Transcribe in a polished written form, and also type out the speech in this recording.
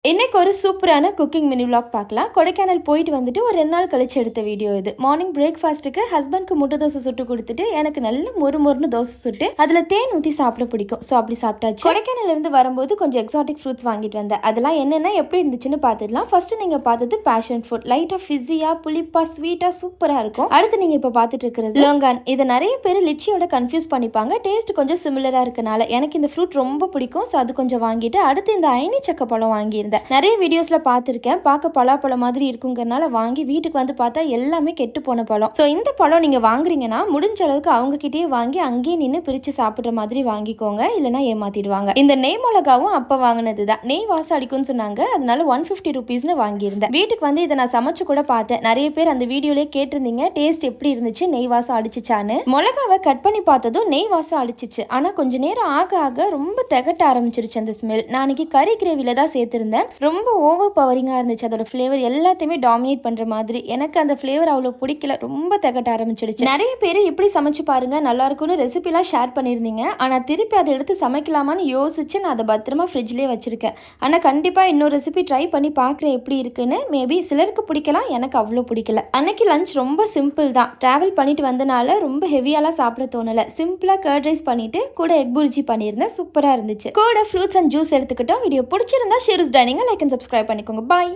இன்னைக்கு ஒரு சூப்பரான குக்கிங் மினி விளாக் பார்க்கலாம். கொடைக்கானல் போயிட்டு வந்துட்டு ஒரு 2 நாள் கழிச்சு எடுத்த வீடியோ இது. மார்னிங் பிரேக்ஃபாஸ்ட்டுக்கு ஹஸ்பண்ட்க்கு முட்டை தோசை சுட்டு கொடுத்துட்டு எனக்கு நல்ல மொறுமொறுன்னு தோசை சுட்டு அதில் தேன் ஊற்றி சாப்பிட பிடிக்கும். ஸோ அப்படி சாப்பிட்டாச்சு. கொடைக்கானல் இருந்து வரும்போது கொஞ்சம் எக்ஸாட்டிக் ஃப்ரூட்ஸ் வாங்கிட்டு வந்தேன். அதெல்லாம் என்னென்ன எப்படி இருந்துச்சுன்னு பார்த்துடலாம். ஃபர்ஸ்ட் நீங்கள் பார்த்தது பேஷன் ஃப்ரூட். லைட்டாக ஃபிஸியாக புளிப்பாக ஸ்வீட்டாக சூப்பராக இருக்கும். அடுத்து நீங்கள் இப்போ பார்த்துட்டு இருக்கிறது லோங்கான். இதை நிறைய பேர் லிச்சியோட கன்ஃபியூஸ் பண்ணிப்பாங்க. டேஸ்ட் கொஞ்சம் சிமிலராக இருக்கனால எனக்கு இந்த ஃப்ரூட் ரொம்ப பிடிக்கும். ஸோ அது கொஞ்சம் வாங்கிட்டு அடுத்து இந்த ஐனி சக்க பழம் வாங்கியிருந்தேன். நிறைய வீடியோஸ்ல பார்த்துருக்கேன். பார்க்க பலாப்பழம் மாதிரி இருக்குங்கிறனால வாங்கி வீட்டுக்கு வந்து பார்த்தா எல்லாமே கெட்டு போன பழம். ஸோ இந்த பழம் நீங்க வாங்குறீங்கன்னா முடிஞ்ச அளவுக்கு அவங்க கிட்டேயே வாங்கி அங்கேயே நின்று பிரிச்சு சாப்பிட்ற மாதிரி வாங்கிக்கோங்க, இல்லைன்னா ஏமாத்திடுவாங்க. இந்த நெய் மிளகாவும் அப்ப வாங்கினது தான். நெய் வாசம் அடிக்கும்னு சொன்னாங்க, அதனால 150 rupeesனு வாங்கியிருந்தேன். வீட்டுக்கு வந்து இதை நான் சமைச்சு கூட பார்த்தேன். நிறைய பேர் அந்த வீடியோலயே கேட்டிருந்தீங்க டேஸ்ட் எப்படி இருந்துச்சு, நெய் வாசம் அடிச்சுச்சான்னு. மிளகாவை கட் பண்ணி பார்த்ததும் நெய் வாசம் அடிச்சிச்சு. ஆனா கொஞ்ச நேரம் ஆக ஆக ரொம்ப திகட்ட ஆரம்பிச்சிருச்சு அந்த ஸ்மெல். நான் அன்னைக்கு கறி கிரேவில தான் சேர்த்திருந்தேன். ரொம்ப ஓவர் பவரிங்காக இருந்துச்சு. அதோட ஃப்ளேவர் எல்லாத்தையுமே டாமினேட் பண்ணுற மாதிரி. எனக்கு அந்த ஃப்ளேவர் அவ்வளோ பிடிக்கல, ரொம்ப திகட்ட ஆரம்பிச்சிடுச்சு. நிறைய பேர் இப்படி சமைச்சு பாருங்க நல்லா இருக்கும்னு ரெசிபிலாம் ஷேர் பண்ணியிருந்தீங்க. ஆனால் திருப்பி அதை எடுத்து சமைக்கலாமான்னு யோசிச்சு நான் அதை பத்திரமா ஃப்ரிட்ஜ்லேயே வச்சிருக்கேன். ஆனால் கண்டிப்பாக இன்னொரு ரெசிபி ட்ரை பண்ணி பார்க்குறேன் எப்படி இருக்குன்னு. மேபி சிலருக்கு பிடிக்கலாம், எனக்கு அவ்வளோ பிடிக்கல. அன்னைக்கு லஞ்ச் ரொம்ப சிம்பிள் தான். ட்ராவல் பண்ணிட்டு வந்தனால ரொம்ப ஹெவியாலாம் சாப்பிட தோணலை. சிம்பிளாக கர்ட் ரைஸ் பண்ணிட்டு கூட எக் புர்ஜி பண்ணியிருந்தேன். சூப்பராக இருந்துச்சு. கூட ஃப்ரூட்ஸ் அண்ட் ஜூஸ் எடுத்துக்கிட்டோம். வீடியோ பிடிச்சிருந்தா shares dining like and subscribe பண்ணிக்கோங்க. பாய்.